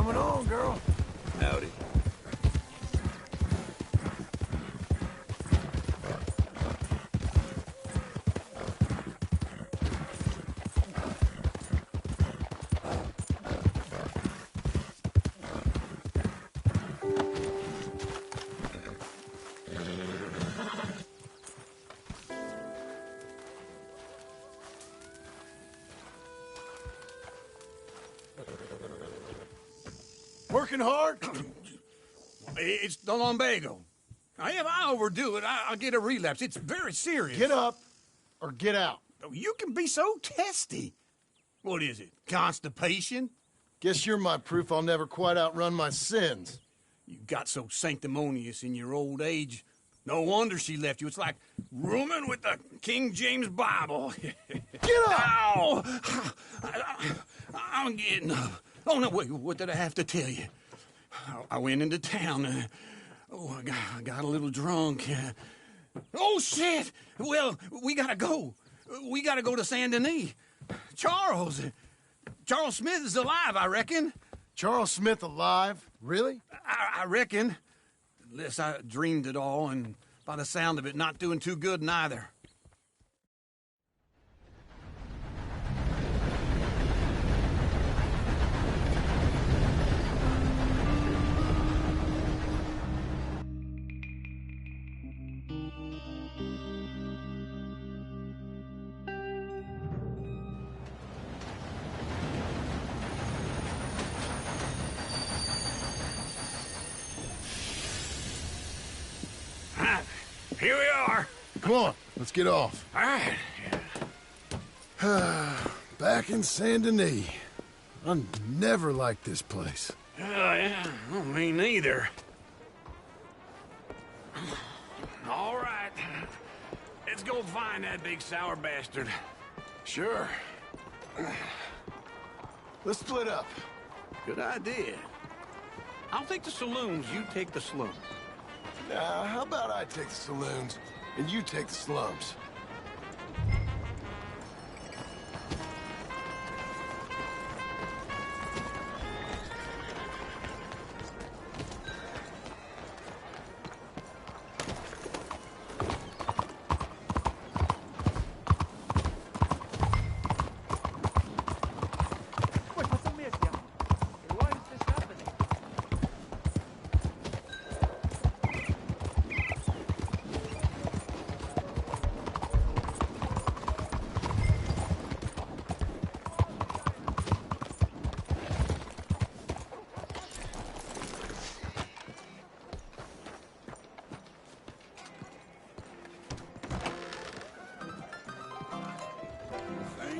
coming on, girl? Howdy. Working hard? It's the lumbago. If I overdo it, I'll get a relapse. It's very serious. Get up or get out. You can be so testy. What is it, constipation? Guess you're my proof I'll never quite outrun my sins. You got so sanctimonious in your old age. No wonder she left you. It's like rooming with the King James Bible. Get up! Ow! I'm getting up. Oh, no, wait, what did I have to tell you? I went into town. I got a little drunk. Oh, shit! Well, we gotta go. We gotta go to Saint Denis. Charles Smith is alive, I reckon. Charles Smith alive? Really? I reckon. Unless I dreamed it all, and by the sound of it, not doing too good neither. Here we are. Come on, let's get off. All right. Back in Saint Denis. I never liked this place. Yeah, well, me neither. All right. Let's go find that big sour bastard. Sure. Let's split up. Good idea. I'll take the saloons, you take the slums. Now, how about I take the saloons and you take the slums?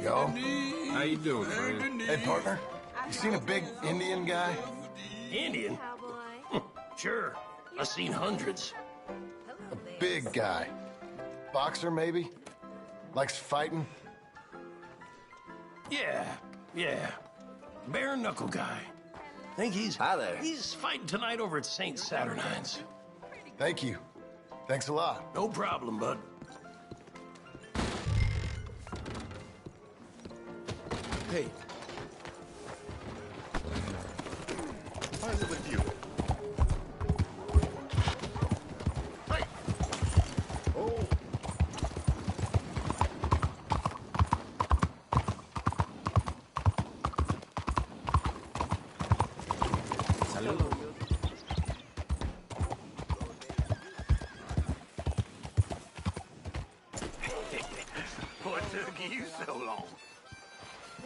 Yo. How you doing, friend? Hey, partner. You seen a big Indian guy? Indian? Sure. I've seen hundreds. A big guy. Boxer, maybe? Likes fighting? Yeah. Bare knuckle guy. Think he's... Hi there. He's fighting tonight over at St. Saturnine's. Thank you. Thanks a lot. No problem, bud. Hey. How is it with you? Hey! Oh! Salud. What took you so long?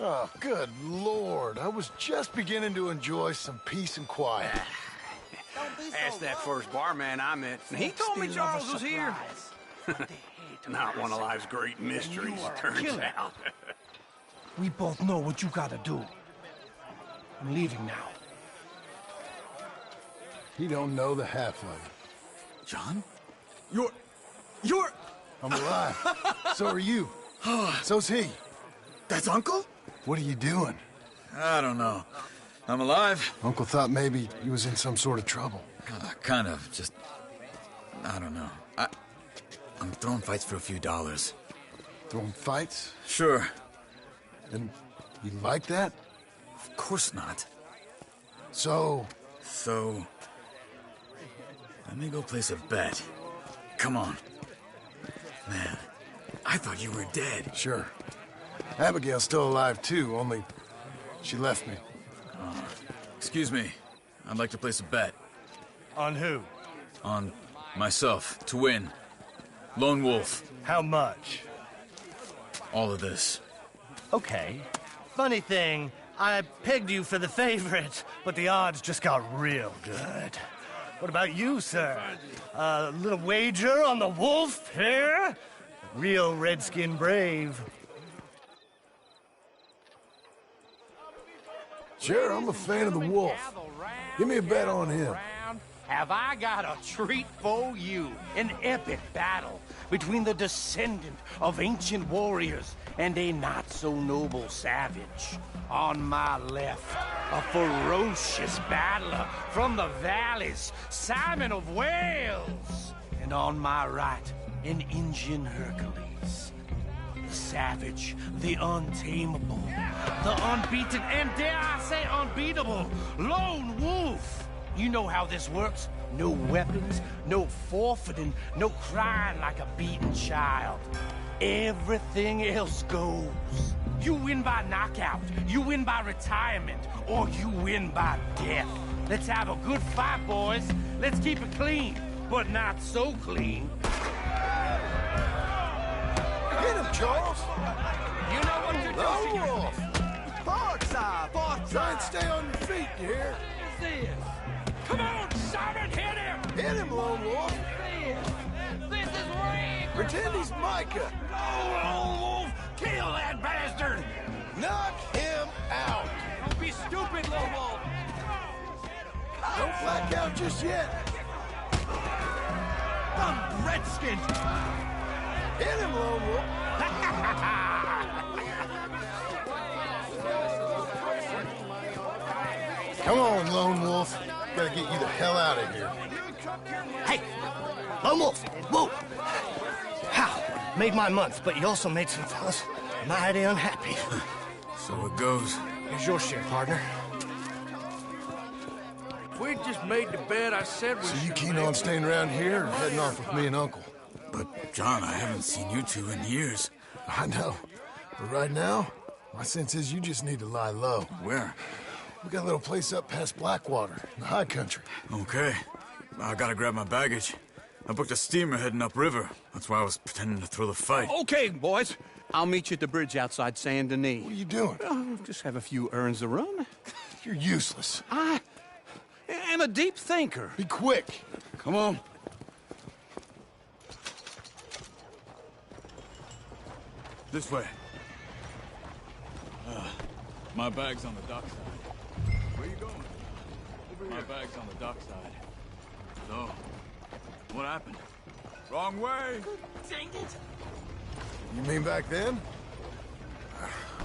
Oh, good Lord. I was just beginning to enjoy some peace and quiet. Asked that first barman I met, and he told me Charles was here. Not one of life's great mysteries, it turns out. We both know what you gotta do. I'm leaving now. He don't know the half of it. John? You're... I'm alive. So are you. So's he. That's Uncle? What are you doing? I don't know. I'm alive. Uncle thought maybe he was in some sort of trouble. Kind of. Just... I don't know. I'm throwing fights for a few dollars. Throwing fights? Sure. And you like that? Of course not. So, let me go place a bet. Come on. Man, I thought you were dead. sure. Abigail's still alive too, only she left me. Excuse me. I'd like to place a bet. On who? On myself, to win. Lone Wolf. How much? All of this. Okay. Funny thing, I pegged you for the favorite, but the odds just got real good. What about you, sir? A little wager on the wolf here? Real redskin brave. Sure, I'm a fan of the wolf. Give me a bet on him. Have I got a treat for you? An epic battle between the descendant of ancient warriors and a not-so-noble savage. On my left, a ferocious battler from the valleys, Simon of Wales. And on my right, an Indian Hercules. The savage, the untamable, the unbeaten, and dare I say unbeatable, Lone Wolf. You know how this works. No weapons, no forfeiting, no crying like a beaten child. Everything else goes. You win by knockout, you win by retirement, or you win by death. Let's have a good fight, boys. Let's keep it clean, but not so clean. Hit him, Charles! You know what you're doing. Lone Wolf! Try and stay on your feet, you hear? Come on, Simon, hit him! Hit him, Lone Wolf! This is way. Pretend he's Micah! Oh, Lone Wolf, kill that bastard! Knock him out! Don't be stupid, Lone Wolf! Don't black out just yet! I'm Redskin! Hit him, Lone Wolf! Come on, Lone Wolf. Gotta get you the hell out of here. Hey! Lone Wolf! Whoa! How? Made my month, but you also made some fellas mighty unhappy. So it goes. Here's your share, partner. We just made the bed I said we So you should keen make. on staying around here or heading off with me and Uncle? But, John, I haven't seen you two in years. I know. But right now, my sense is you just need to lie low. Where? We got a little place up past Blackwater, in the high country. Okay. I gotta grab my baggage. I booked a steamer heading upriver. That's why I was pretending to throw the fight. Okay, boys. I'll meet you at the bridge outside Saint Denis. What are you doing? Just have a few errands to run. You're useless. I am a deep thinker. Be quick. Come on. This way. My bag's on the dockside. Where you going? My bag's on the dockside. So, what happened? Wrong way! Dang it! You mean back then?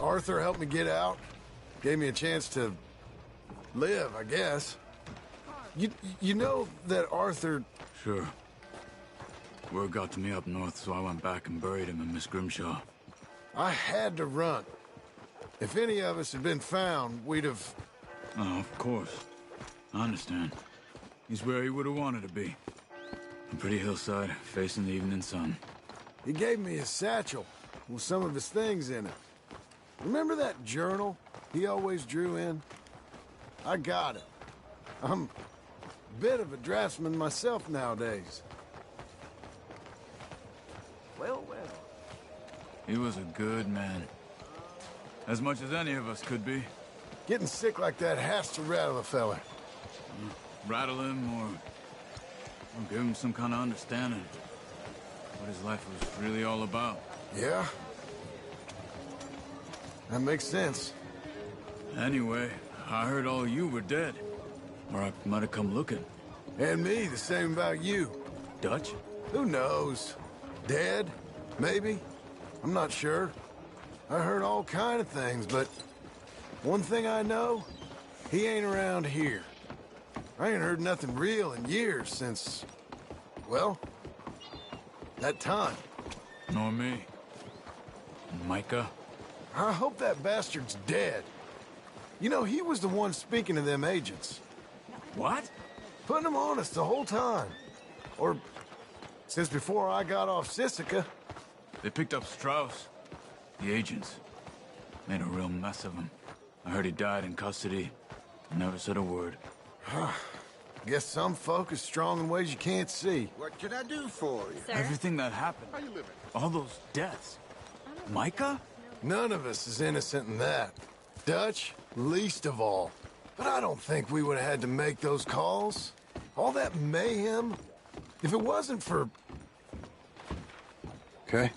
Arthur helped me get out. Gave me a chance to live, I guess. You know that Arthur... Sure. Word got to me up north, so I went back and buried him in Miss Grimshaw. I had to run. If any of us had been found, we'd have... Oh, of course. I understand. He's where he would have wanted to be. A pretty hillside, facing the evening sun. He gave me his satchel with some of his things in it. Remember that journal he always drew in? I got it. I'm a bit of a draftsman myself nowadays. Well. He was a good man. As much as any of us could be. Getting sick like that has to rattle a fella. Rattle him or give him some kind of understanding. What his life was really all about. Yeah? That makes sense. Anyway, I heard all you were dead. Or I might have come looking. And me, the same about you. Dutch? Who knows? Dead? Maybe? I'm not sure. I heard all kind of things, but one thing I know, he ain't around here. I ain't heard nothing real in years since, well, that time. Nor me. And Micah? I hope that bastard's dead. You know, he was the one speaking to them agents. What? Putting them on us the whole time. Or since before I got off Sisika. They picked up Strauss. The agents. Made a real mess of him. I heard he died in custody. Never said a word. Guess some folk is strong in ways you can't see. What can I do for you? Sir? Everything that happened. How you living? All those deaths. Micah? None of us is innocent in that. Dutch, least of all. But I don't think we would have had to make those calls. All that mayhem. If it wasn't for... Okay.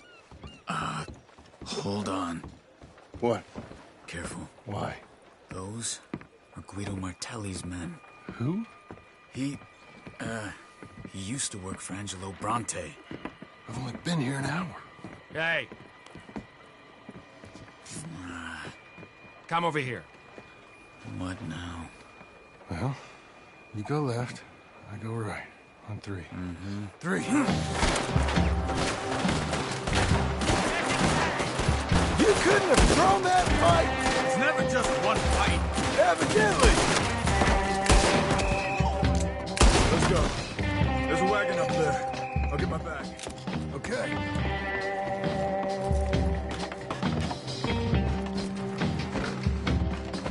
Hold on. What? Careful. Why? Those are Guido Martelli's men. Who? He used to work for Angelo Bronte. I've only been here an hour. Hey. Come over here. What now? Well, you go left, I go right. On three. Three. You couldn't have thrown that fight! It's never just one fight. Evidently! Let's go. There's a wagon up there. I'll get my bag. Okay.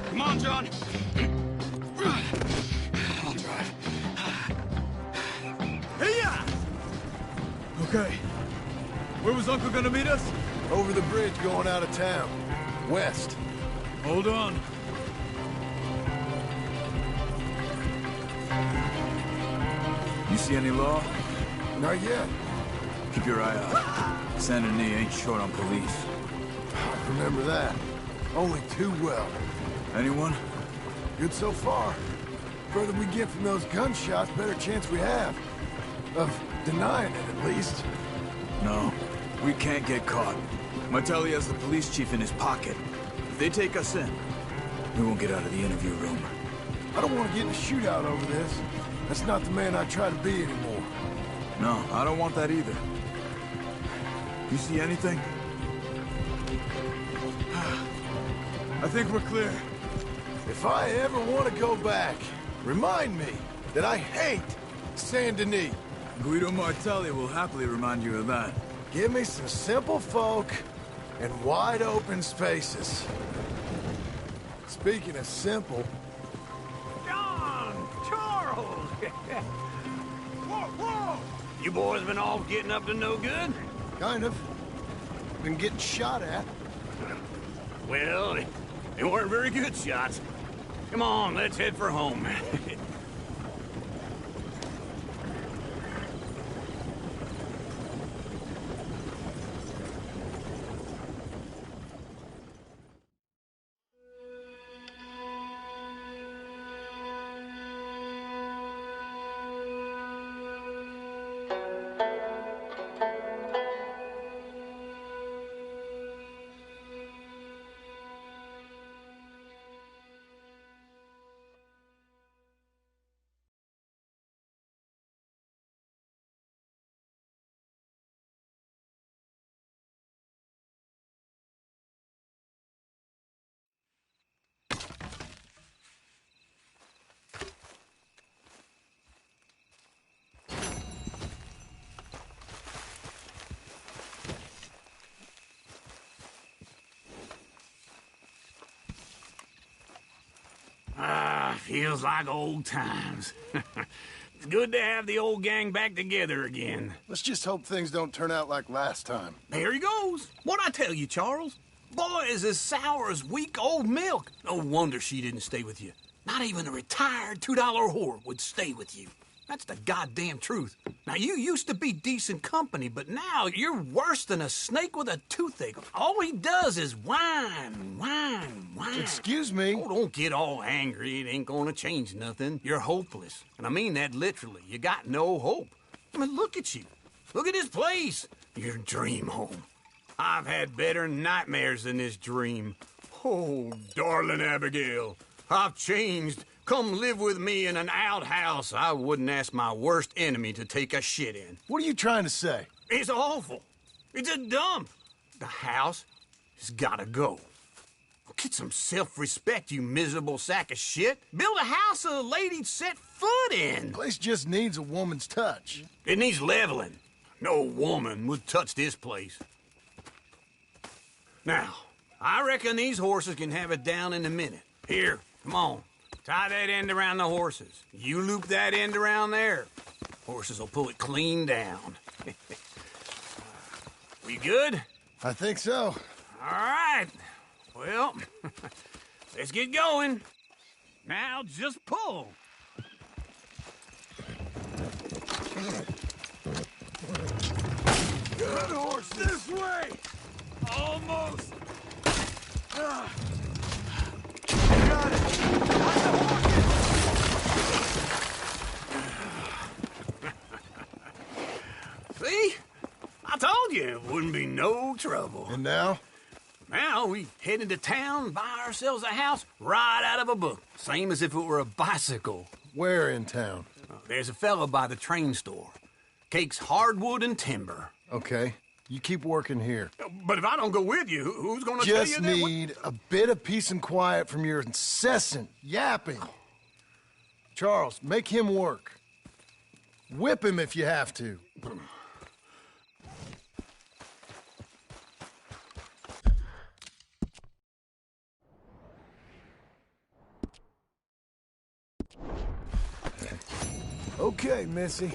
Come on, John. I'll drive. Hey-ya! Okay. Where was Uncle gonna meet us? Over the bridge going out of town. West. Hold on. You see any law? Not yet. Keep your eye out. Saint Denis ain't short on police. Remember that. Only too well. Anyone? Good so far. Further we get from those gunshots, better chance we have. Of denying it, at least. No. We can't get caught. Martelli has the police chief in his pocket. If they take us in, we won't get out of the interview room. I don't want to get in a shootout over this. That's not the man I try to be anymore. No, I don't want that either. You see anything? I think we're clear. If I ever want to go back, remind me that I hate Saint Denis. Guido Martelli will happily remind you of that. Give me some simple folk and wide open spaces. Speaking of simple, John! Charles! Whoa, whoa! You boys been all getting up to no good? kind of. Been getting shot at. Well, they weren't very good shots. Come on, let's head for home. Feels like old times. It's good to have the old gang back together again. Let's just hope things don't turn out like last time. There he goes. What'd I tell you, Charles? Boy is as sour as weak old milk. No wonder she didn't stay with you. Not even a retired $2 whore would stay with you. That's the goddamn truth. Now, you used to be decent company, but now you're worse than a snake with a toothache. All he does is whine, whine, whine. Excuse me? Oh, don't get all angry. It ain't gonna change nothing. You're hopeless. And I mean that literally. You got no hope. I mean, look at you. Look at this place. Your dream home. I've had better nightmares than this dream. Oh, darling Abigail, I've changed. Come live with me in an outhouse I wouldn't ask my worst enemy to take a shit in. What are you trying to say? It's awful. It's a dump. The house has gotta go. get some self-respect, you miserable sack of shit. Build a house a lady'd set foot in. Place just needs a woman's touch. It needs leveling. No woman would touch this place. Now, I reckon these horses can have it down in a minute. Here, come on. Tie that end around the horses. You loop that end around there. Horses will pull it clean down. We good? I think so. All right. Well, let's get going. Now just pull. Good horse, this way! Almost. Got it! See? I told you it wouldn't be no trouble. And now? Now we head into town, buy ourselves a house right out of a book. Same as if it were a bicycle. Where in town? There's a fella by the train store. Cakes hardwood and timber. Okay, you keep working here. But if I don't go with you, who's gonna tell you Just that? need a bit of peace and quiet from your incessant yapping. Charles, make him work. Whip him if you have to. Okay, Missy.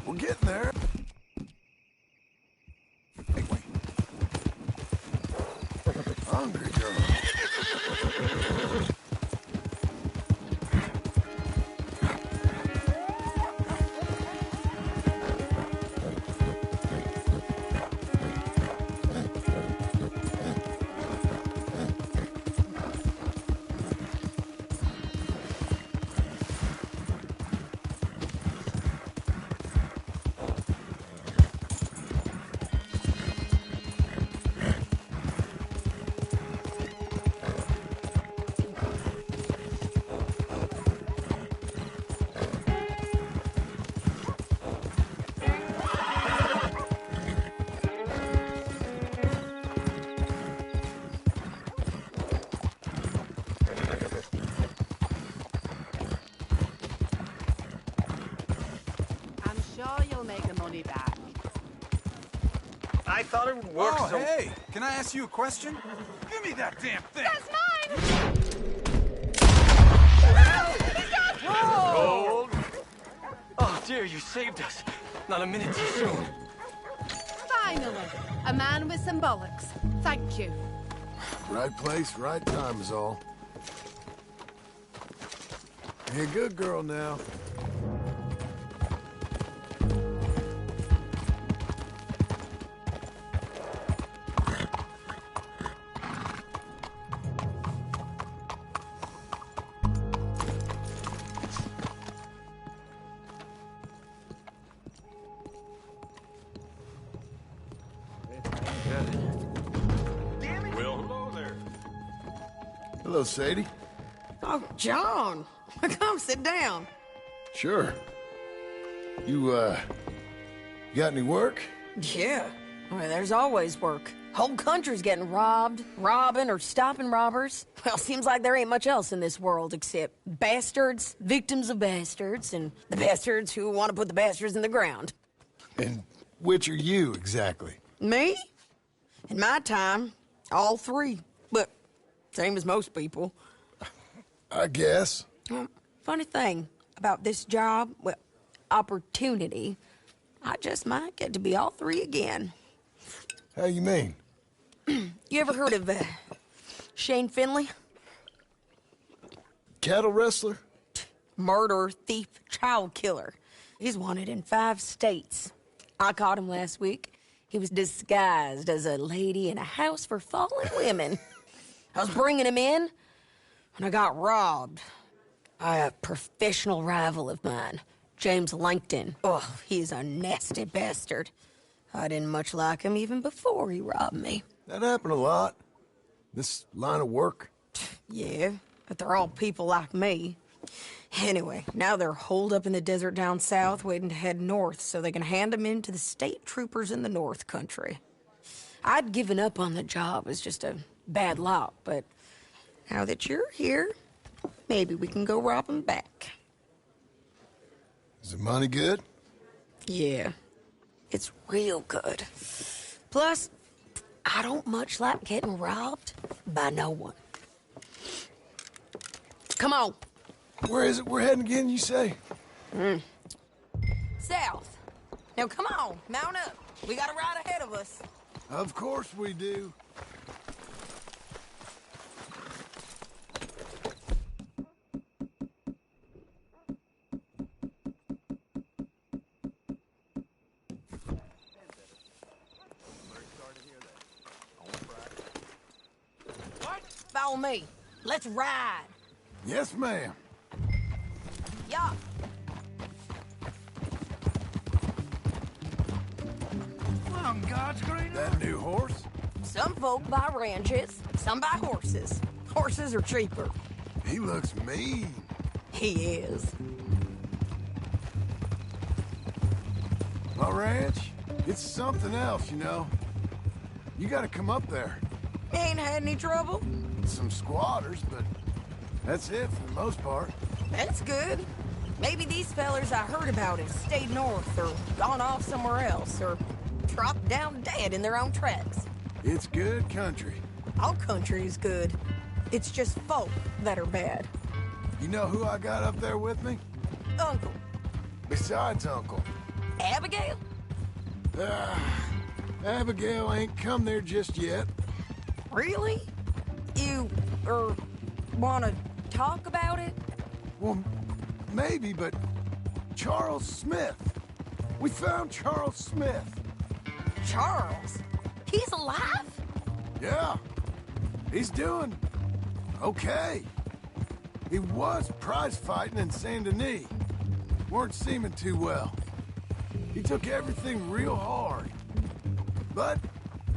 We're getting there. Hey, wait. Hungry girl. I'm sure you'll make the money back. I thought it would work so... Hey, can I ask you a question? Give me that damn thing. That's mine! Oh, dear, you saved us. Not a minute too soon. Finally, a man with some bollocks. Thank you. Right place, right time is all. You're a good girl now. Well, hello there. Hello, Sadie. Oh, John, come sit down. Sure. You got any work? Yeah, I mean, there's always work. Whole country's getting robbed, robbing, or stopping robbers. Well, seems like there ain't much else in this world except bastards, victims of bastards, and the bastards who want to put the bastards in the ground. And which are you, exactly? Me? In my time, all three. But same as most people. I guess. Funny thing about this job, well, opportunity, I just might get to be all three again. How you mean? You ever heard of Shane Finley? Cattle wrestler? Murderer, thief, child killer. He's wanted in 5 states. I caught him last week. He was disguised as a lady in a house for fallen women. I was bringing him in when I got robbed by a professional rival of mine, James Langton. Oh, he's a nasty bastard. I didn't much like him even before he robbed me. That happened a lot. This line of work. Yeah, but they're all people like me. Anyway, now they're holed up in the desert down south, waiting to head north so they can hand them in to the state troopers in the North Country. I'd given up on the job as just a bad lot, but now that you're here, maybe we can go rob them back. Is the money good? Yeah, it's real good. Plus, I don't much like getting robbed by no one. Come on. Where is it we're heading again, you say? South. Now come on, mount up. We got a ride ahead of us. Of course we do. Follow me. Let's ride. Yes, ma'am. Yeah. On God's green That new horse? Some folk buy ranches, some buy horses. Horses are cheaper. He looks mean. He is. My ranch, it's something else, you know. You gotta come up there. Ain't had any trouble? Some squatters, but that's it for the most part. That's good. Maybe these fellers I heard about have stayed north or gone off somewhere else or dropped down dead in their own tracks. It's good country. All country is good. It's just folk that are bad. You know who I got up there with me? Uncle. Besides Uncle. Abigail? Abigail ain't come there just yet. Really? You, wanna talk about it? Well, maybe, but Charles Smith. We found Charles Smith. Charles? He's alive? Yeah. He's doing okay. He was prize fighting in Saint Denis. Weren't seeming too well. He took everything real hard. But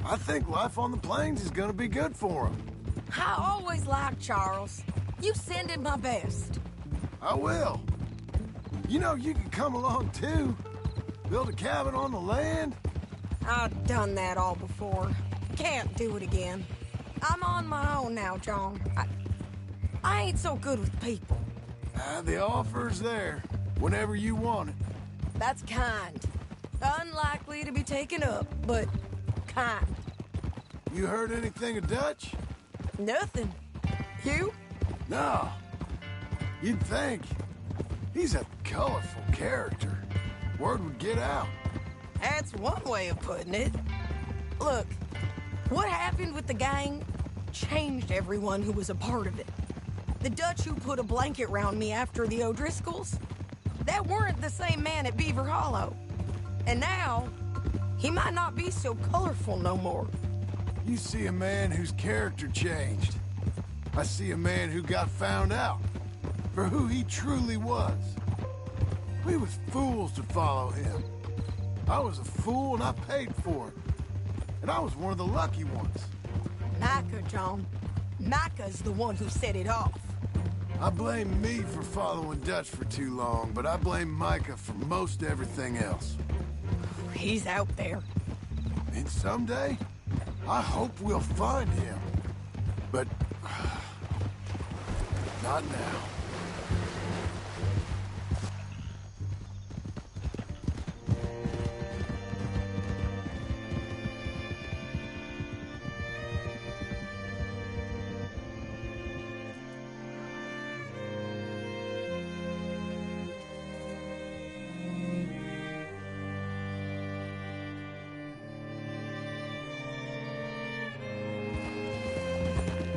I think life on the plains is gonna be good for him. I always liked Charles. You send him my best. I will. You know, you can come along too. Build a cabin on the land. I've done that all before. Can't do it again. I'm on my own now, John. I ain't so good with people. The offer's there, whenever you want it. That's kind. Unlikely to be taken up, but kind. You heard anything of Dutch? Nothing. You? No. You'd think. He's a colorful character. Word would get out. That's one way of putting it. Look, what happened with the gang changed everyone who was a part of it. The Dutch who put a blanket round me after the O'Driscolls, that weren't the same man at Beaver Hollow. And now, he might not be so colorful no more. You see a man whose character changed. I see a man who got found out for who he truly was. We was fools to follow him. I was a fool and I paid for it. And I was one of the lucky ones. Micah, John. Micah's the one who set it off. I blame me for following Dutch for too long, but I blame Micah for most everything else. He's out there. And someday, I hope we'll find him. But not now.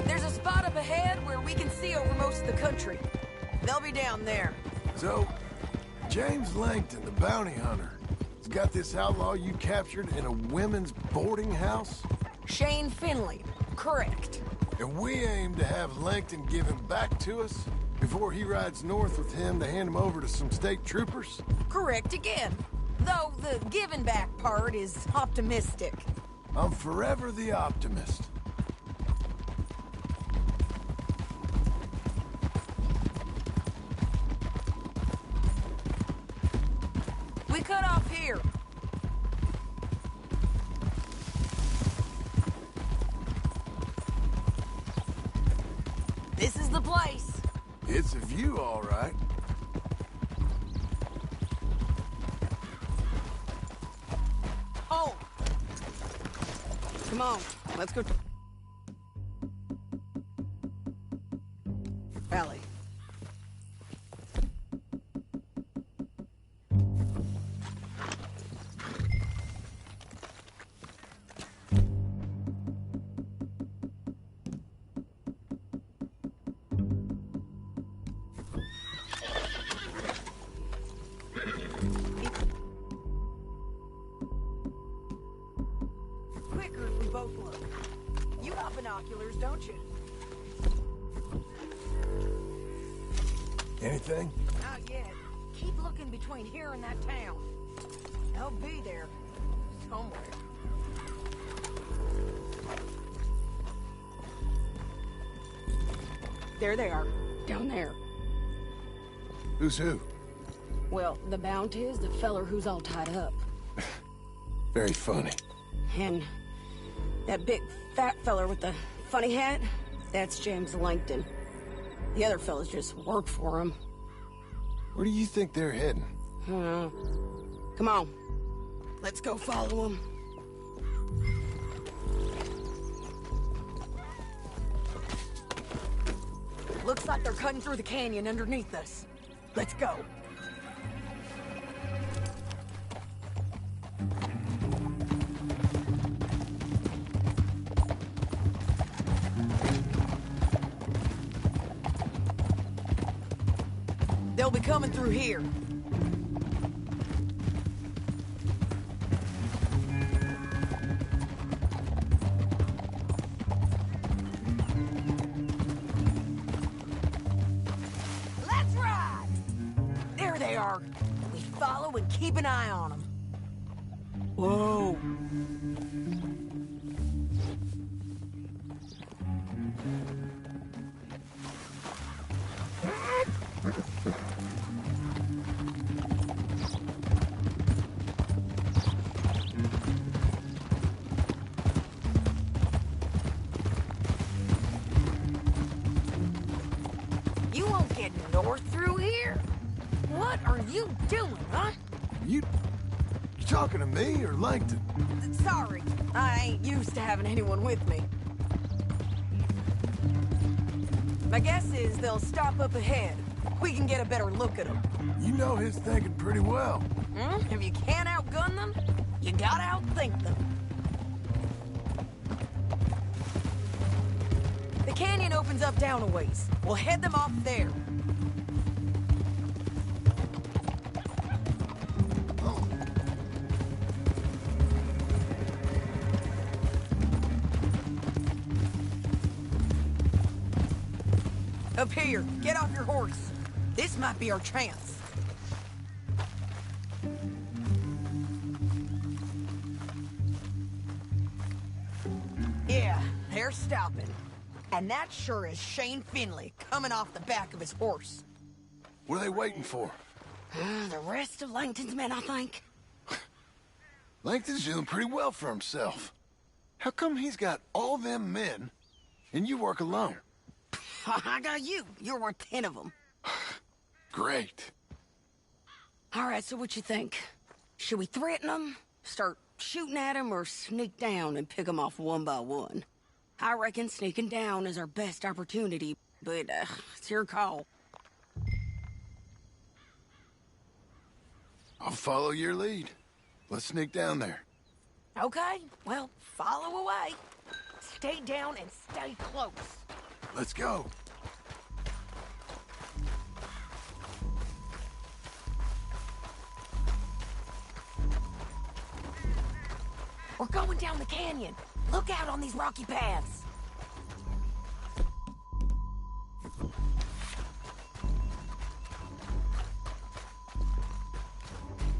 There's a spot up ahead where we can see over most of the country. They'll be down there. So, James Langton, the bounty hunter, has got this outlaw you captured in a women's boarding house? Shane Finley. Correct. And we aim to have Langton give him back to us before he rides north with him to hand him over to some state troopers? Correct again. Though the giving back part is optimistic. I'm forever the optimist. We cut off here. This is the place. It's a view, all right. Oh! Come on, let's go. Valley. Quicker if we both look. You got binoculars, don't you? Anything? Not yet. Keep looking between here and that town. They'll be there. Somewhere. There they are. Down there. Who's who? Well, the bounty is the feller who's all tied up. Very funny. And that big fat feller with the funny hat, that's James Langton. The other fellas just work for him. Where do you think they're heading? Come on. Let's go follow them. Looks like they're cutting through the canyon underneath us. Let's go. They'll be coming through here. Let's ride! There they are. We follow and keep an eye on them. Whoa. You won't get north through here. What are you doing, huh? You talking to me or Langton? Sorry, I ain't used to having anyone with me. My guess is they'll stop up ahead. We can get a better look at them. You know his thinking pretty well. If you can't outgun them, you gotta outthink them. The canyon opens up down a ways. We'll head them off there. Up here, get off your horse. This might be our chance. Yeah, they're stopping. And that sure is Shane Finley coming off the back of his horse. What are they waiting for? The rest of Langton's men, I think. Langton's doing pretty well for himself. How come he's got all them men and you work alone? I got you. You're worth 10 of them. Great. All right, so what you think? Should we threaten them, start shooting at them, or sneak down and pick them off one by one? I reckon sneaking down is our best opportunity, but it's your call. I'll follow your lead. Let's sneak down there. Okay, well, follow away. Stay down and stay close. Let's go. We're going down the canyon. Look out on these rocky paths.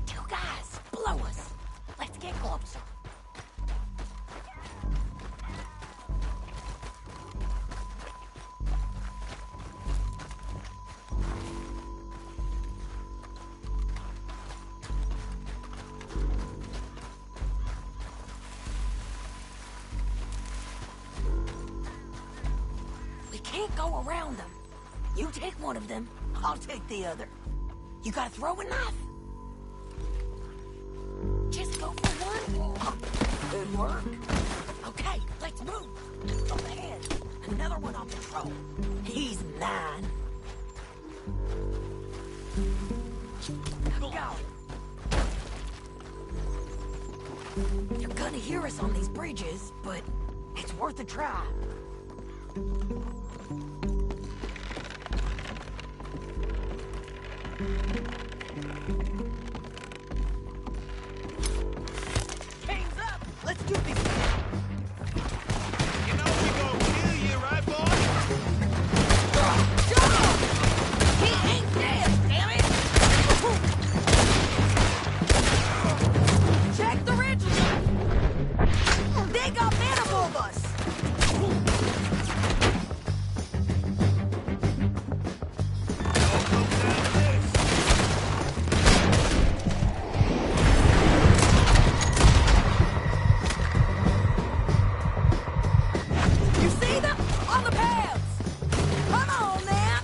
Two guys, below us. Let's get closer. can't go around them. You take one of them, I'll take the other. You got a throwing knife? Just go for one. Good work. Okay, let's move. Up ahead. Another one on patrol. He's 9. Go. You're gonna hear us on these bridges, but it's worth a try. Hands up! Let's do this! You know we gonna kill you, right, boy? He ain't dead, damn it! Check the ridge! They got men above us! You see them? On the paths! Come on, now!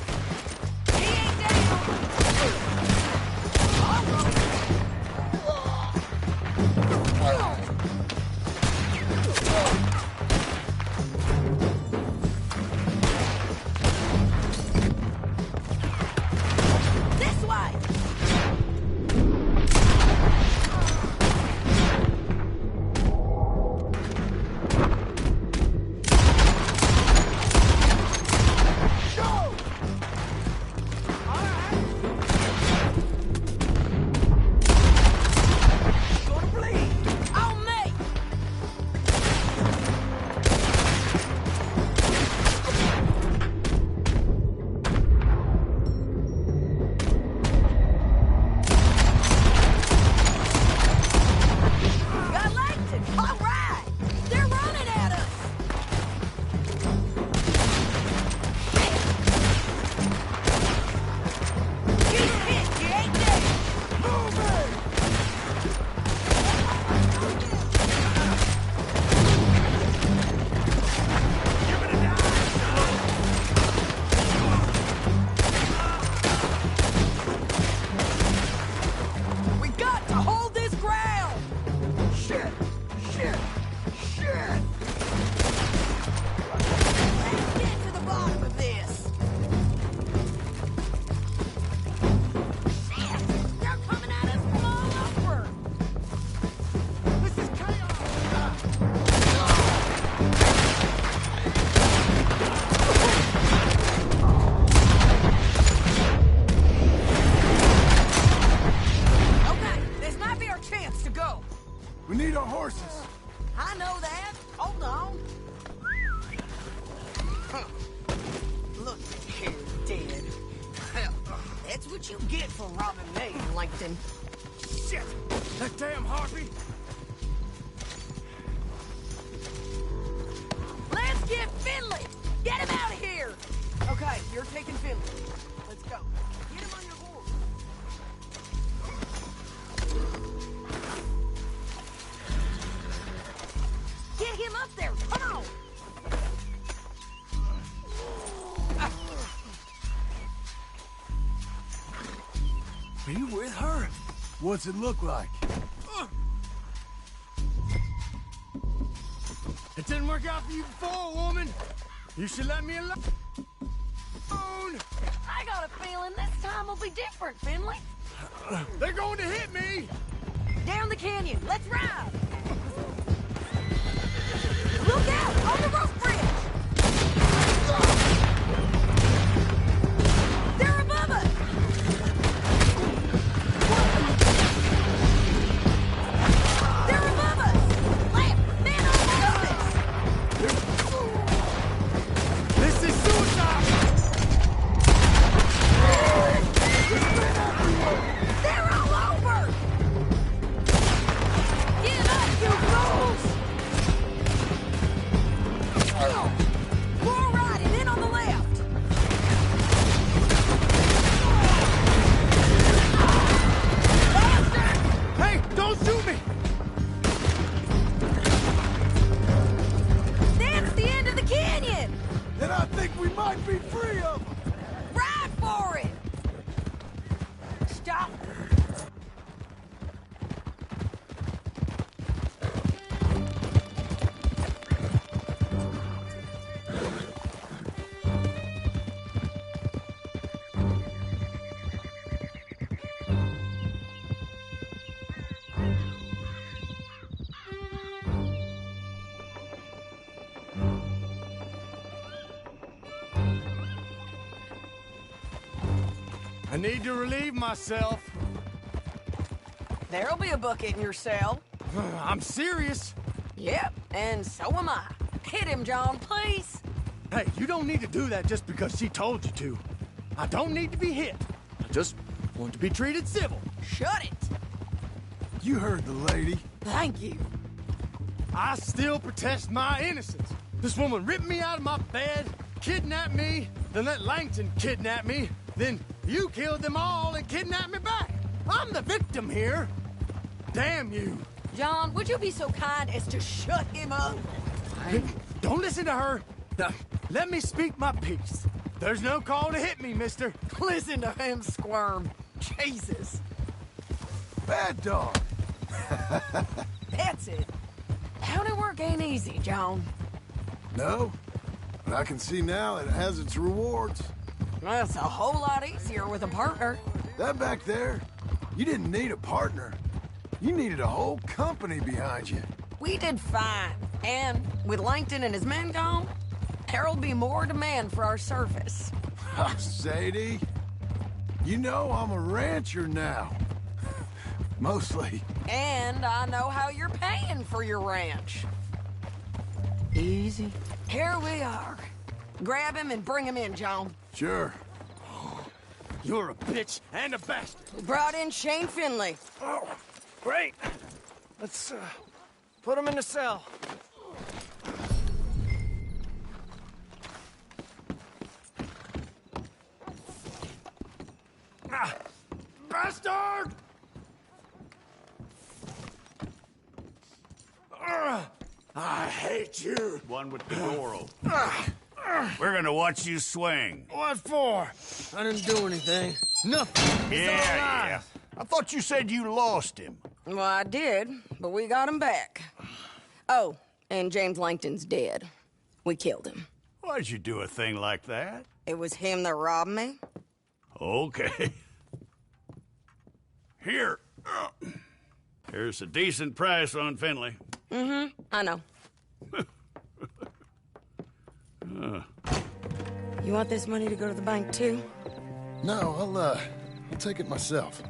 He ain't down! This way! Gonna bleed! On me! Got Langton! All right! They're running at us! Get hit! You ain't dead! Move it! We got to hold this ground! Shit! Shit! Shit! Let's get to the bottom of this! Shit! They're coming at us from all over! This is Okay, this might be our chance to go. We need our horses. I know that. Hold on. Look here, dead. That's what you get for robbing me, Langton. Shit! That damn harpy! Let's get Finley! Get him out of here! Okay, you're taking Finley. Let's go. Get him on your horse. Get him up there! Come on! Are you with her? What's it look like? It didn't work out for you before, woman. You should let me alone. I got a feeling this time will be different, Finley. They're going to hit me. Down the canyon. Let's ride! Look out! On the roof bridge! They're above us! They're above us! Lamp, man on the This is suicide. They're all over! Get up, you fools! More riding in on the I need to relieve myself. There'll be a bucket in your cell. I'm serious. Yep, and so am I. Hit him, John, please. Hey, you don't need to do that just because she told you to. I don't need to be hit. I just want to be treated civil. Shut it. You heard the lady. Thank you. I still protest my innocence. This woman ripped me out of my bed, kidnapped me, then let Langton kidnap me, then you killed them all and kidnapped me back. I'm the victim here. Damn you. John, would you be so kind as to shut him up? Don't listen to her. Now, let me speak my piece. There's no call to hit me, mister. Listen to him squirm. Jesus. Bad dog. That's it. County work ain't easy, John. No, but I can see now it has its rewards. That's a whole lot easier with a partner. That back there, you didn't need a partner. You needed a whole company behind you. We did fine. And with Langton and his men gone, there'll be more demand for our service. Sadie, you know I'm a rancher now. Mostly. And I know how you're paying for your ranch. Easy. Here we are. Grab him and bring him in, John. Sure. You're a bitch and a bastard. We brought in Shane Finley. Oh, great. Let's put him in the cell. Bastard! I hate you. One with the door open. We're gonna watch you swing. What for? I didn't do anything. Nothing. Yeah. I thought you said you lost him. Well, I did, but we got him back. Oh, and James Langton's dead. We killed him. Why'd you do a thing like that? It was him that robbed me. Okay. Here. Here's a decent price on Finley. Mm-hmm, I know. You want this money to go to the bank, too? No, I'll take it myself.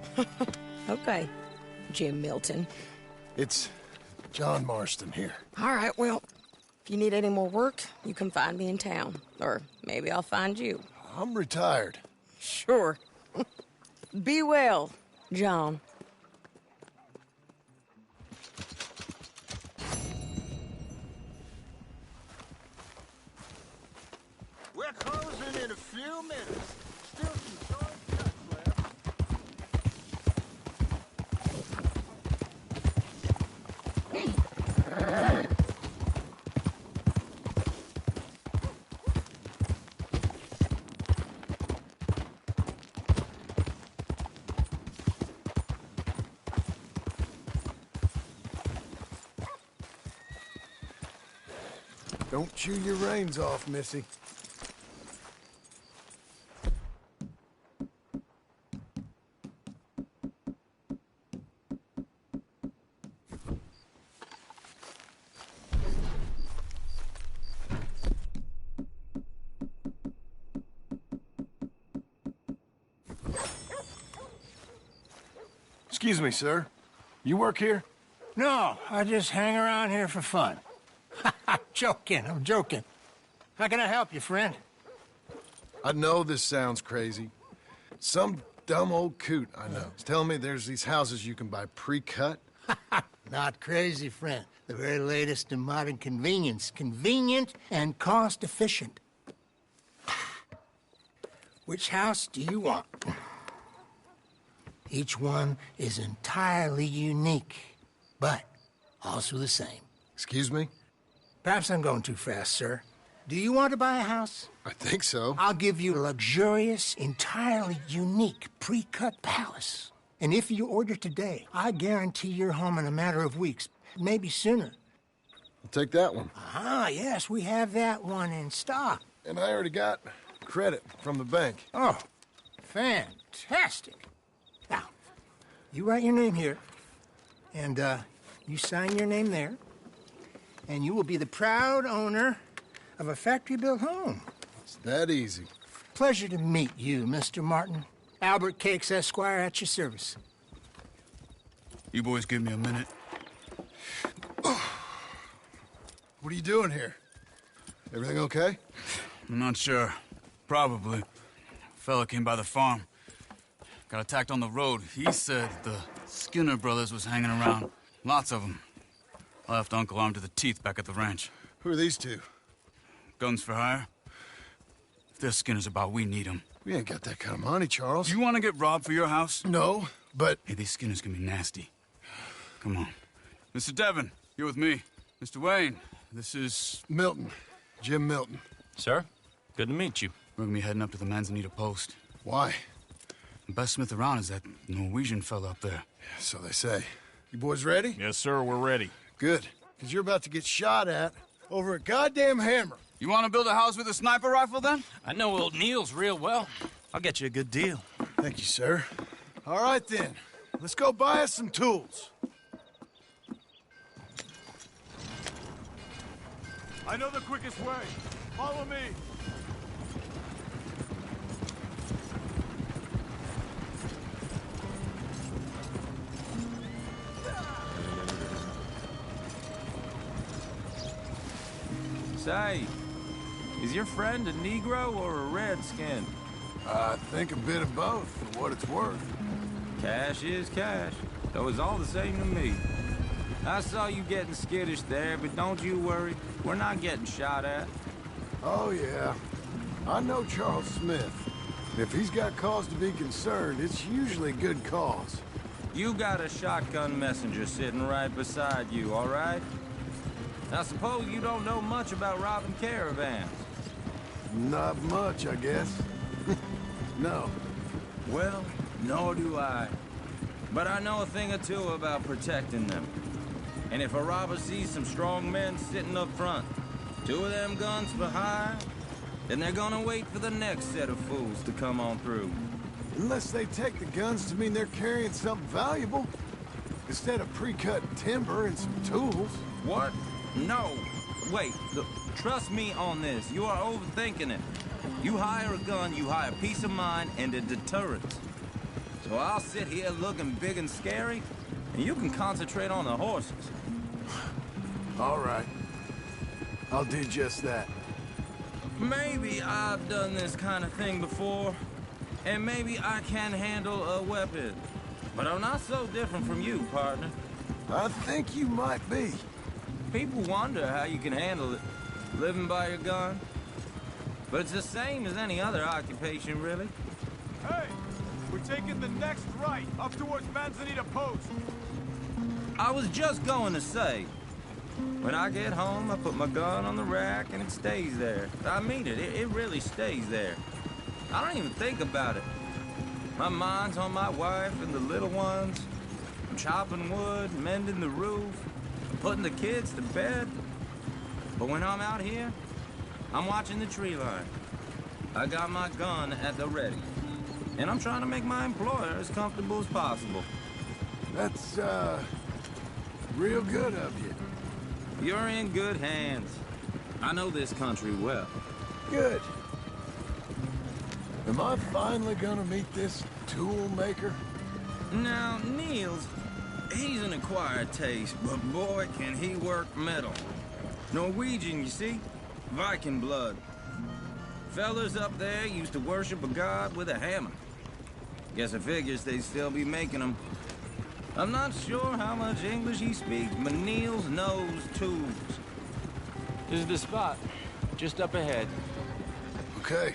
Okay, Jim Milton. It's John Marston here. All right, well, if you need any more work, you can find me in town. Or maybe I'll find you. I'm retired. Sure. Be well, John. We're closing in a few minutes. Still some short cuts left. Don't chew your reins off, Missy. Excuse me, sir. You work here? No, I just hang around here for fun. I'm joking. How can I help you, friend? I know this sounds crazy. Some dumb old coot I know is telling me there's these houses you can buy pre-cut. Not crazy, friend. The very latest in modern convenience. Convenient and cost-efficient. Which house do you want? Each one is entirely unique, but also the same. Excuse me? Perhaps I'm going too fast, sir. Do you want to buy a house? I think so. I'll give you a luxurious, entirely unique pre-cut palace. And if you order today, I guarantee you're home in a matter of weeks, maybe sooner. I'll take that one. Ah, yes, we have that one in stock. And I already got credit from the bank. Oh, fantastic. Now, you write your name here, and you sign your name there, and you will be the proud owner of a factory-built home. It's that easy. Pleasure to meet you, Mr. Martin. Albert Cakes, Esquire, at your service. You boys give me a minute. What are you doing here? Everything okay? I'm not sure. Probably. Fella came by the farm. Got attacked on the road. He said the Skinner brothers was hanging around. Lots of them. I left Uncle armed to the teeth back at the ranch. Who are these two? Guns for hire? If they're Skinner's about, we need them. We ain't got that kind of money, Charles. You want to get robbed for your house? No, but... Hey, these Skinners can be nasty. Come on. Mr. Devon, you're with me. Mr. Wayne, this is... Milton. Jim Milton. Sir, good to meet you. We're gonna be heading up to the Manzanita post. Why? The best smith around is that Norwegian fella up there. Yeah, so they say. You boys ready? Yes, sir, we're ready. Good, because you're about to get shot at over a goddamn hammer. You want to build a house with a sniper rifle, then? I know old Niels real well. I'll get you a good deal. Thank you, sir. All right, then. Let's go buy us some tools. I know the quickest way. Follow me. Say, is your friend a Negro or a Redskin? I think a bit of both, for what it's worth. Cash is cash, though it's all the same to me. I saw you getting skittish there, but don't you worry. We're not getting shot at. Oh, yeah. I know Charles Smith. If he's got cause to be concerned, it's usually good cause. You got a shotgun messenger sitting right beside you, all right? I suppose you don't know much about robbing caravans. Not much, I guess. No. Well, nor do I. But I know a thing or two about protecting them. And if a robber sees some strong men sitting up front, 2 of them guns for hire, then they're gonna wait for the next set of fools to come on through. Unless they take the guns to mean they're carrying something valuable. Instead of pre-cut timber and some tools. What? No. Wait, look, trust me on this. You are overthinking it. You hire a gun, you hire peace of mind and a deterrent. So I'll sit here looking big and scary, and you can concentrate on the horses. All right. I'll do just that. Maybe I've done this kind of thing before, and maybe I can handle a weapon. But I'm not so different from you, partner. I think you might be. People wonder how you can handle it, living by your gun. But it's the same as any other occupation, really. Hey, we're taking the next right, up towards Manzanita Post. I was just going to say, when I get home, I put my gun on the rack and it stays there. I mean it, it really stays there. I don't even think about it. My mind's on my wife and the little ones. I'm chopping wood, mending the roof, putting the kids to bed. But when I'm out here, I'm watching the tree line. I got my gun at the ready. And I'm trying to make my employer as comfortable as possible. That's, real good of you. You're in good hands. I know this country well. Good. Am I finally gonna meet this tool maker? Now, Niels, he's an acquired taste, but boy, can he work metal. Norwegian, you see? Viking blood. Fellas up there used to worship a god with a hammer. Guess it figures they'd still be making them. I'm not sure how much English he speaks, but Niels knows tools. This is the spot, just up ahead. Okay.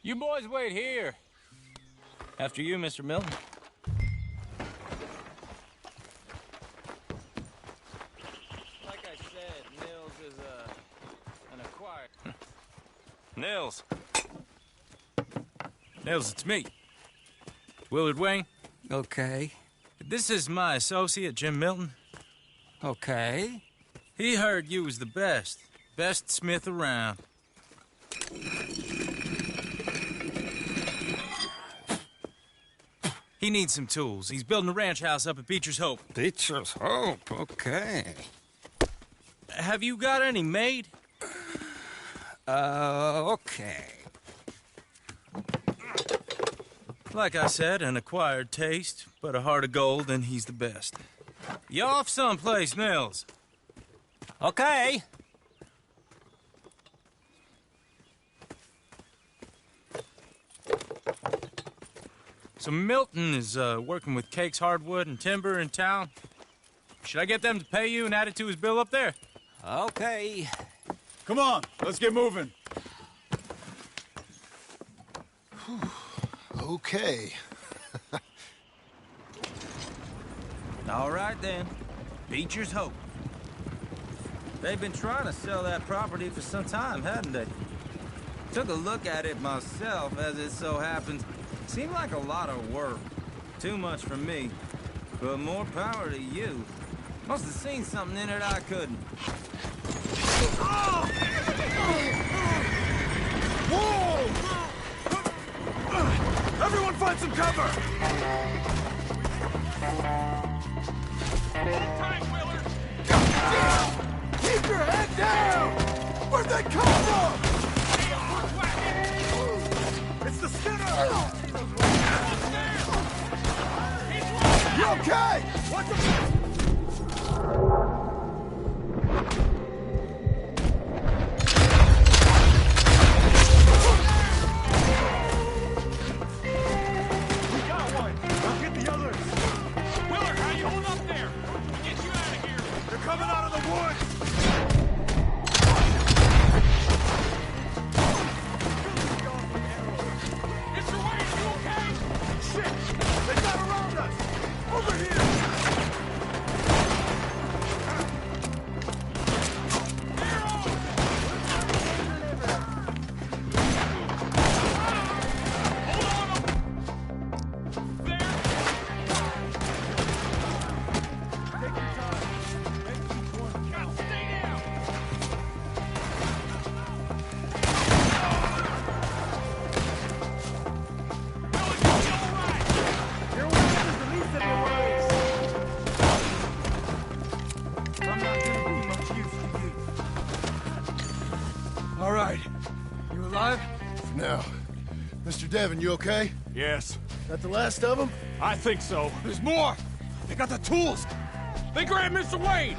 You boys wait here. After you, Mr. Milton. Like I said, Niels is an acquired... Nils. Nils, it's me. Willard Wayne. Okay. This is my associate, Jim Milton. Okay. He heard you was the best. Best smith around. He needs some tools. He's building a ranch house up at Beecher's Hope. Beecher's Hope, okay. Have you got any made? Okay. Like I said, an acquired taste, but a heart of gold, and he's the best. You off someplace, Mills? Okay. So Milton is working with Cakes Hardwood and Timber in town. Should I get them to pay you and add it to his bill up there? Okay. Come on, let's get moving. Okay. All right, then. Beecher's Hope. They've been trying to sell that property for some time, hadn't they? Took a look at it myself, as it so happens. Seemed like a lot of work. Too much for me. But more power to you. Must have seen something in it I couldn't. Whoa! Everyone find some cover! Hold tight, Willard! Down! Keep your head down! Where'd they come from? It's the Skinner! You okay? What's the... Now, Mr. Devon, you okay? Yes. That the last of them? I think so. There's more! They got the tools! They grabbed Mr. Wade!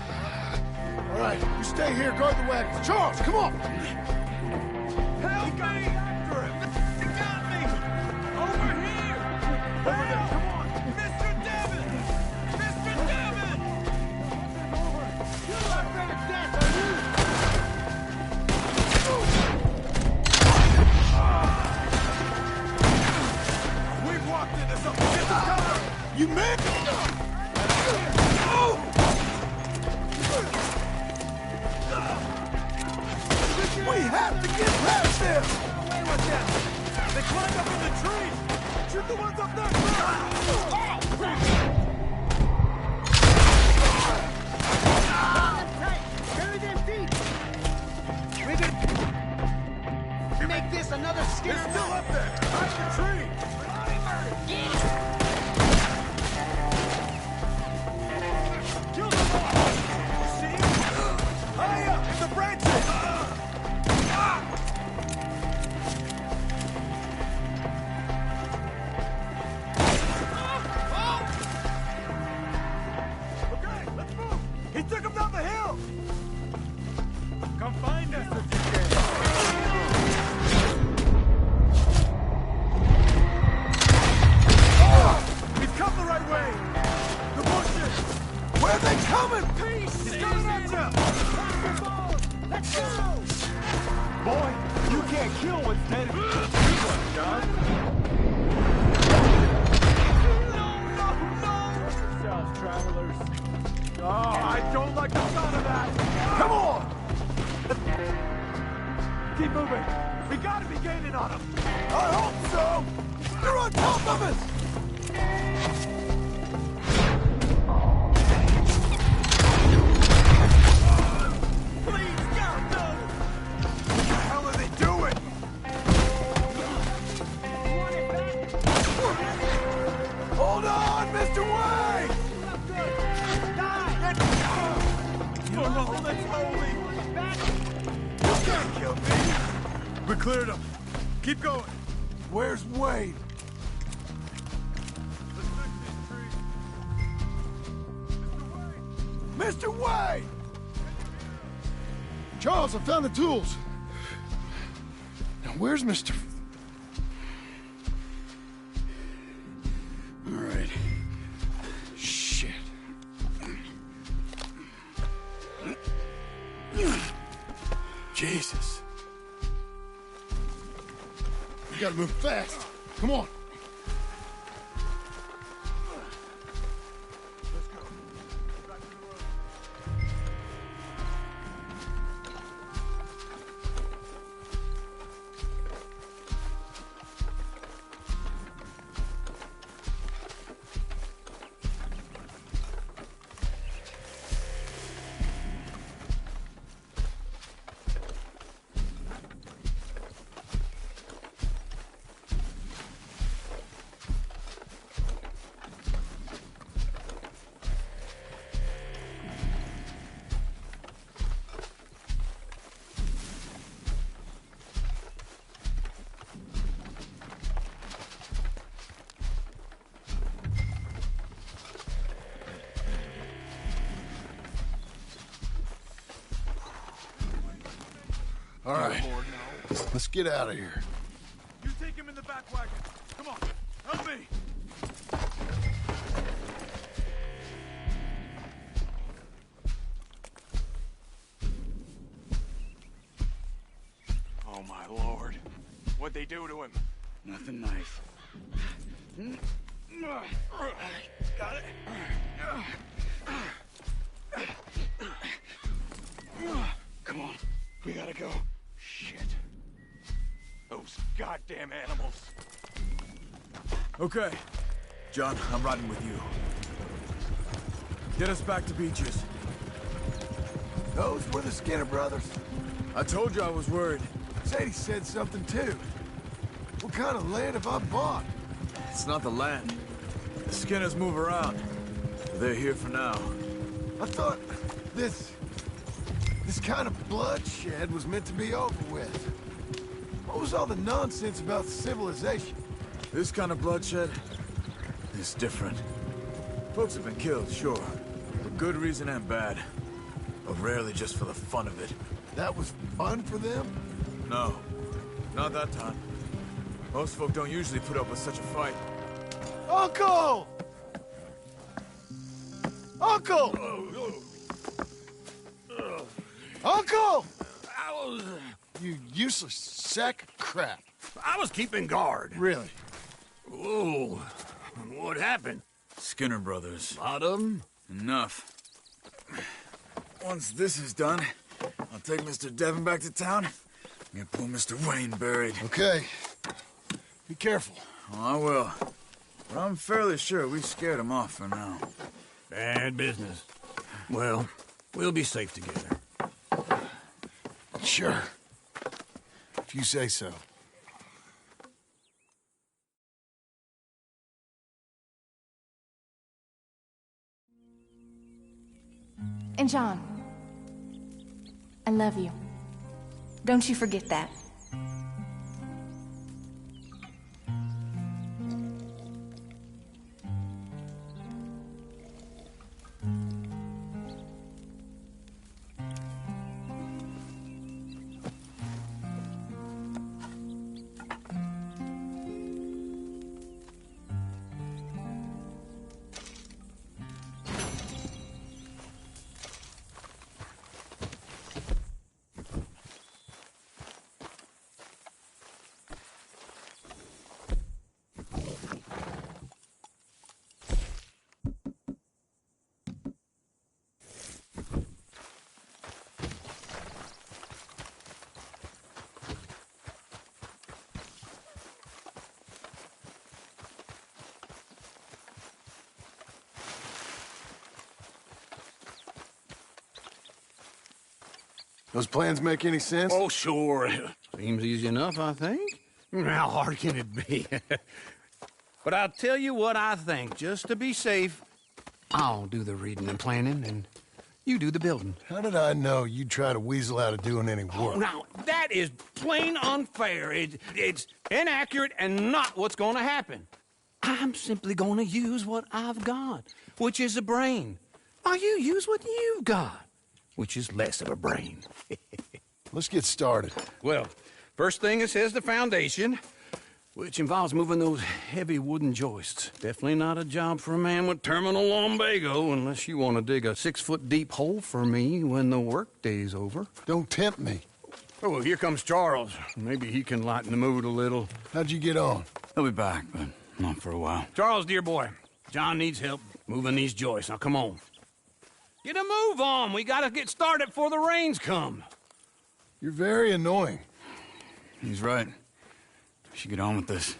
All right, you stay here, guard the wagons. Charles, come on! Help me! After him! He got me! Over here! Over there, come on! Mr. Devon! Mr. Devon! You're not afraid of death, are you? We've walked into something. Get the cover! You missed! We have to get past them! Away with them! They climbed up in the trees! Shoot the ones up there! Carry them deep! We can make this another Skinner. They're still up there! Hide the tree! Kill them all! See? Hurry up! It's the branches! Okay, let's move! He took him down the hill! Come find us if you can! We've come the right way! The bushes! Where are they coming? Peace! He's coming at you! Let's go! Boy, you can't kill what's dead. Good one, John. No! Watch yourselves, travelers. Oh, I don't like the sound of that! Come on! Keep moving! We gotta be gaining on them! I hope so! They're on top of us! Please, God, no! What the hell are they doing? Hold on, Mr. Wade! No, that's holy! You can't kill me! We cleared them. Keep going. Where's Wade? Mr. Wayne! Charles, I found the tools. Now, where's Mr. All right. Shit. Jesus. We gotta move fast. Come on. All right, let's get out of here. You take him in the back wagon. Come on, help me. Oh, my Lord. What'd they do to him? Nothing nice. Got it? Come on, we gotta go. Shit. Those goddamn animals. Okay. John, I'm riding with you. Get us back to Beaches. Those were the Skinner brothers. I told you I was worried. Sadie said something too. What kind of land have I bought? It's not the land. The Skinners move around. They're here for now. I thought this kind of bloodshed was meant to be over with. What was all the nonsense about civilization? This kind of bloodshed is different. Folks have been killed, sure. For good reason and bad. But rarely just for the fun of it. That was fun for them? No. Not that time. Most folk don't usually put up with such a fight. Uncle! Uncle! Uncle! You useless sack of crap. I was keeping guard. Really? Whoa. What happened? Skinner brothers. A lot of them? Enough. Once this is done, I'll take Mr. Devon back to town and get poor Mr. Wayne buried. Okay. Be careful. Oh, I will. But I'm fairly sure we scared him off for now. Bad business. Well, we'll be safe together. Sure. If you say so. And John, I love you. Don't you forget that. Those plans make any sense? Oh, sure. Seems easy enough, I think. How hard can it be? But I'll tell you what I think. Just to be safe, I'll do the reading and planning, and you do the building. How did I know you'd try to weasel out of doing any work? Oh, now, that is plain unfair. It's inaccurate and not what's going to happen. I'm simply going to use what I've got, which is a brain. Why, you use what you've got, which is less of a brain. Let's get started. Well, first thing it says the foundation, which involves moving those heavy wooden joists. Definitely not a job for a man with terminal lumbago unless you want to dig a 6-foot deep hole for me when the workday's over. Don't tempt me. Oh, well, here comes Charles. Maybe he can lighten the mood a little. How'd you get on? He'll be back, but not for a while. Charles, dear boy, John needs help moving these joists. Now, come on. Get a move on. We gotta get started before the rains come. You're very annoying. He's right. We should get on with this.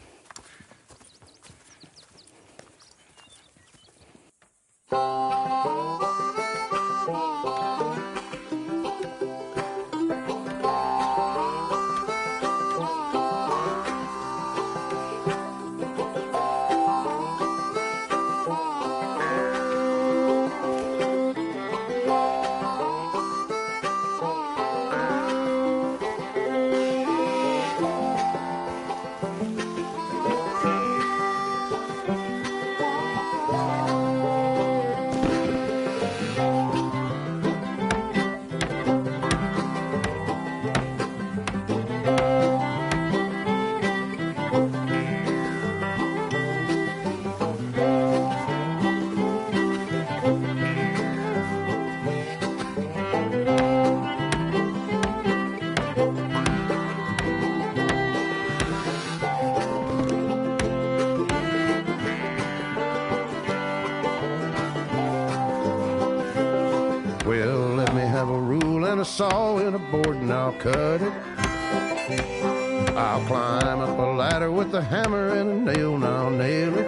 Well, let me have a rule and a saw and a board and I'll cut it. I'll climb up a ladder with a hammer and a nail and I'll nail it.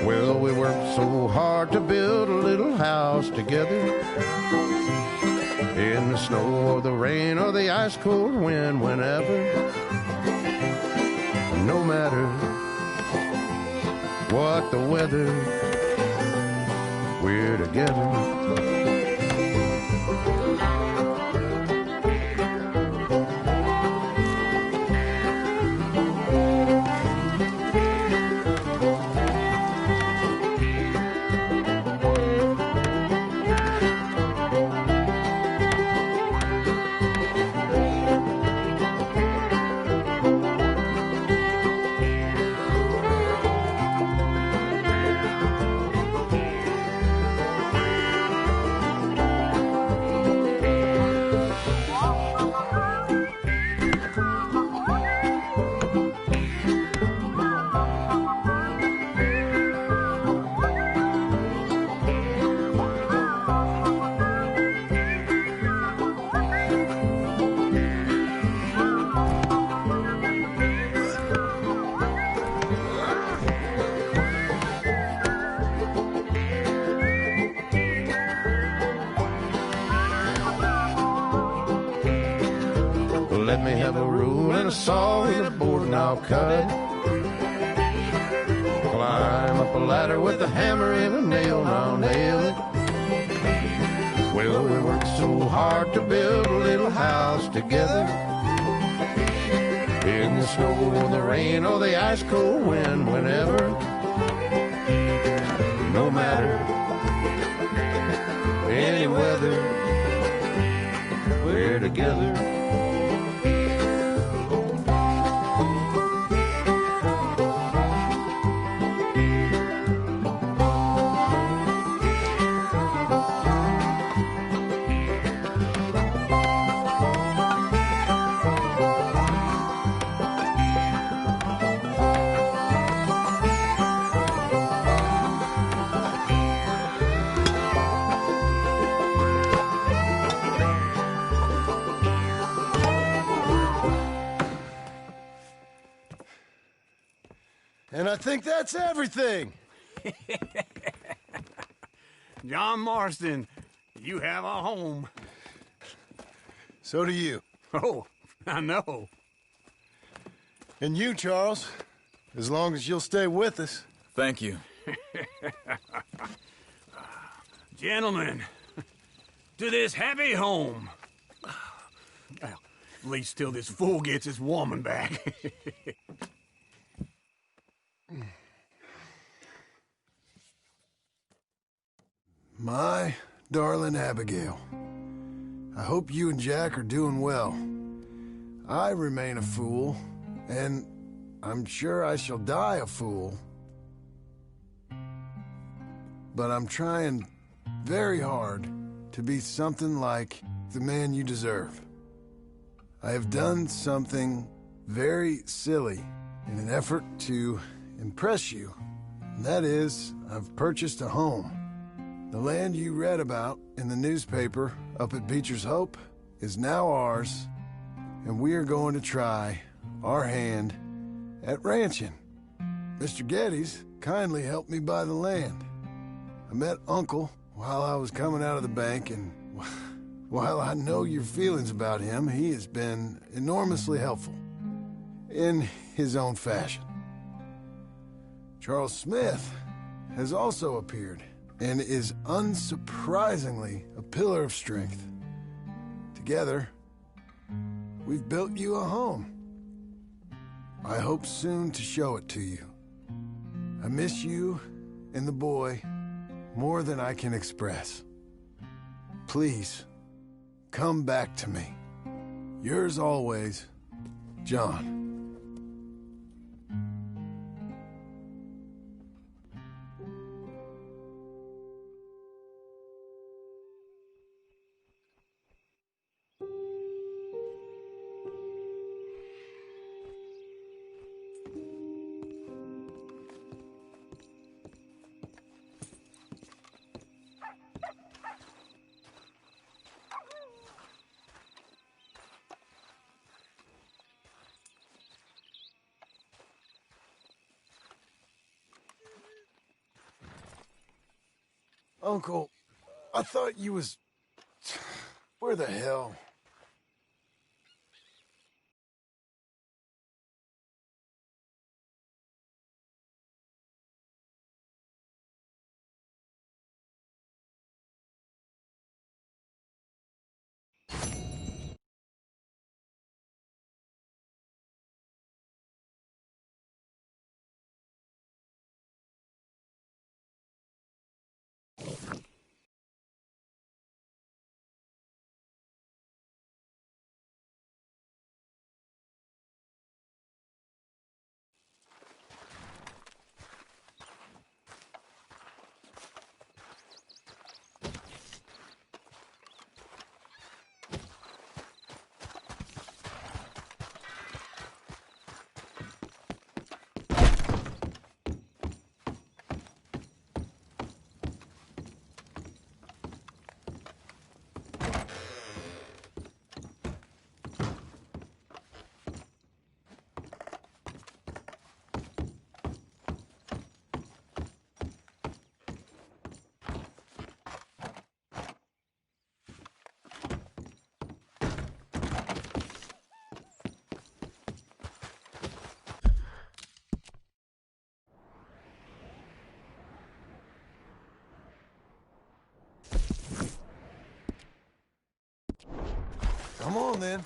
Well, we worked so hard to build a little house together. In the snow or the rain or the ice cold wind, whenever. No matter what the weather, we're together. Let me have a rule and a saw and a board and I'll cut it. Climb up a ladder with a hammer and a nail and I'll nail it. Well, we worked so hard to build a little house together. In the snow or the rain or the ice cold wind, whenever. No matter any weather, we're together. And I think that's everything. John Marston, you have a home. So do you. Oh, I know. And you, Charles, as long as you'll stay with us. Thank you. Gentlemen, to this happy home. Well, at least till this fool gets his woman back. My darling Abigail, I hope you and Jack are doing well. I remain a fool, and I'm sure I shall die a fool. But I'm trying very hard to be something like the man you deserve. I have done something very silly in an effort to impress you. And that is, I've purchased a home. The land you read about in the newspaper up at Beecher's Hope is now ours, and we are going to try our hand at ranching. Mr. Geddes kindly helped me buy the land. I met Uncle while I was coming out of the bank, and while I know your feelings about him, he has been enormously helpful in his own fashion. Charles Smith has also appeared and is unsurprisingly a pillar of strength. Together, we've built you a home. I hope soon to show it to you. I miss you and the boy more than I can express. Please, come back to me. Yours always, John. Uncle, I thought you was... Where the hell? Come on, then.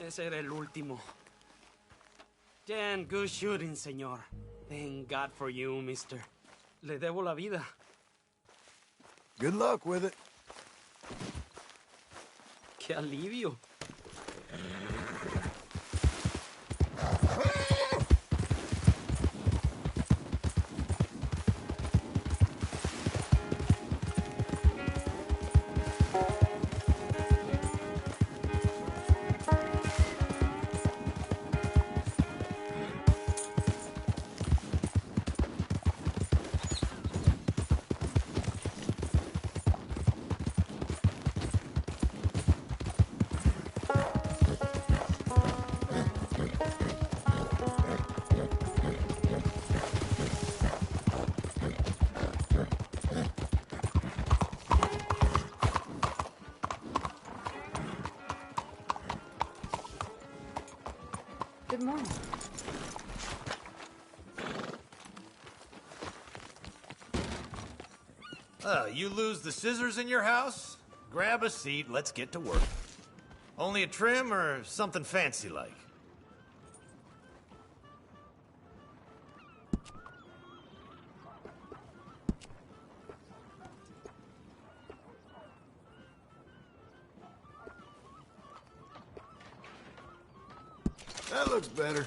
Ese era el último. Damn good shooting, señor. Thank God for you, mister. Le debo la vida. Good luck with it. Qué alivio. Good morning. You lose the scissors in your house? Grab a seat, let's get to work. Only a trim or something fancy like? That looks better.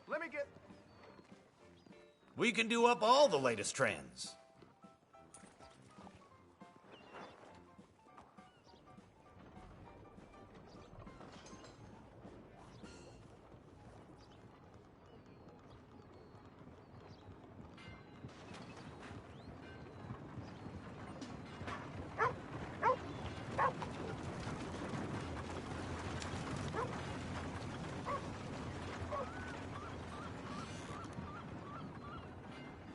Let me get... We can do up all the latest trends.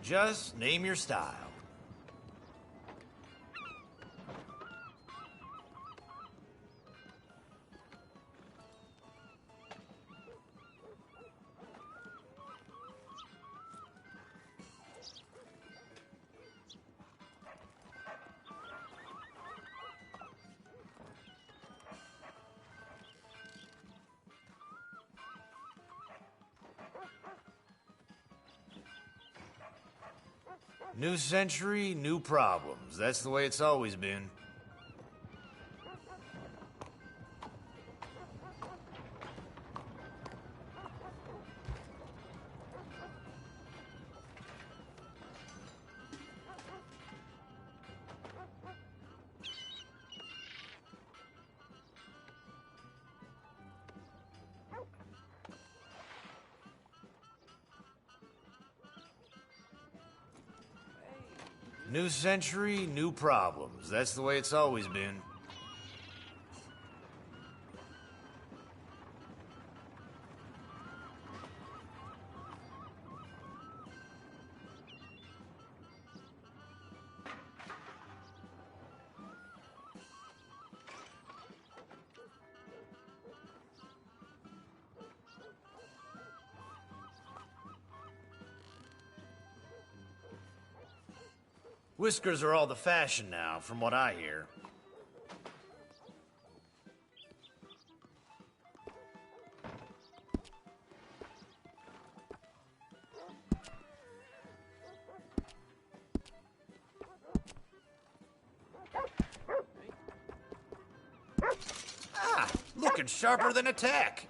Just name your style. New century, new problems. That's the way it's always been. New century, new problems. That's the way it's always been. Whiskers are all the fashion now, from what I hear. Ah, looking sharper than a tack.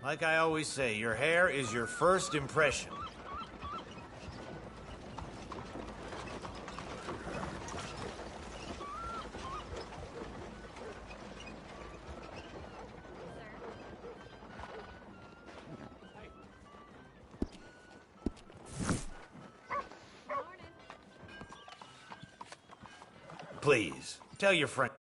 Like I always say, your hair is your first impression. Please, tell your friend.